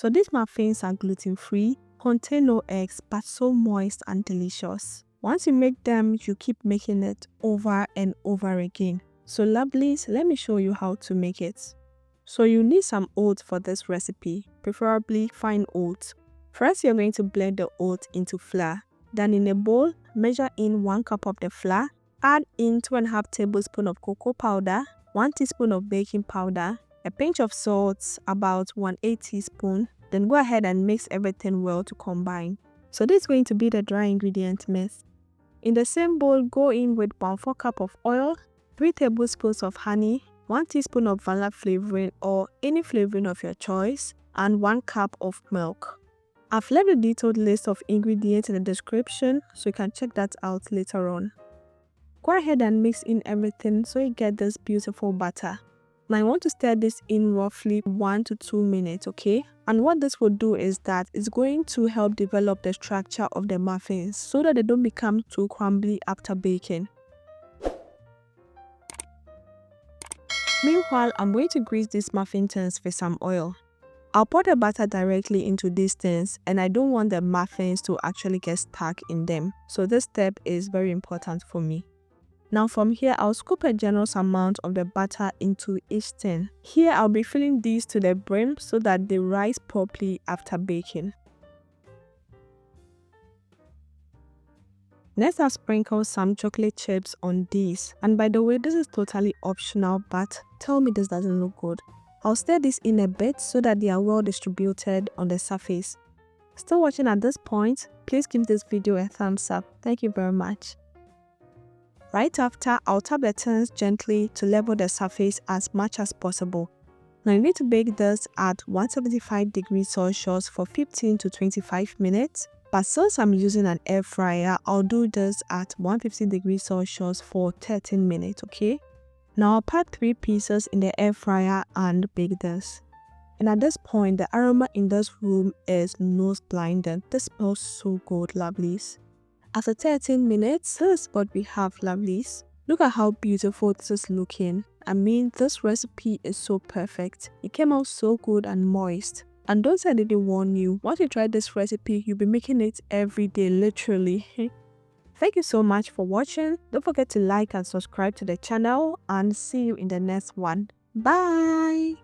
So these muffins are gluten-free, contain no eggs, but so moist and delicious. Once you make them, you keep making it over and over again. So lovelies, let me show you how to make it. So you need some oats for this recipe, preferably fine oats. First, you're going to blend the oats into flour. Then in a bowl, measure in 1 cup of the flour, add in 2.5 tablespoons of cocoa powder, 1 teaspoon of baking powder, a pinch of salt, about 1/8 teaspoon. Then go ahead and mix everything well to combine. So this is going to be the dry ingredient mix. In the same bowl, go in with 1/4 cup of oil, 3 tablespoons of honey, 1 teaspoon of vanilla flavoring or any flavoring of your choice, and 1 cup of milk. I've left a detailed list of ingredients in the description, so you can check that out later on. Go ahead and mix in everything so you get this beautiful batter. Now I want to stir this in roughly 1 to 2 minutes, okay? And what this will do is that it's going to help develop the structure of the muffins so that they don't become too crumbly after baking. Meanwhile, I'm going to grease these muffin tins with some oil. I'll pour the batter directly into these tins, and I don't want the muffins to actually get stuck in them. So this step is very important for me. Now from here, I'll scoop a generous amount of the butter into each tin. Here, I'll be filling these to the brim so that they rise properly after baking. Next, I'll sprinkle some chocolate chips on these. And by the way, this is totally optional, but tell me this doesn't look good. I'll stir this in a bit so that they are well distributed on the surface. Still watching at this point? Please give this video a thumbs up. Thank you very much. Right after, I'll tap the tins gently to level the surface as much as possible. Now you need to bake this at 175 degrees Celsius for 15 to 25 minutes. But since I'm using an air fryer, I'll do this at 150 degrees Celsius for 13 minutes, okay? Now I'll pack 3 pieces in the air fryer and bake this. And at this point, the aroma in this room is nose blinding. This smells so good, lovelies. After 13 minutes, this is what we have, lovelies. Look at how beautiful this is looking. I mean, this recipe is so perfect. It came out so good and moist. And don't say I didn't warn you. Once you try this recipe, you'll be making it every day, literally. Thank you so much for watching. Don't forget to like and subscribe to the channel, and see you in the next one. Bye!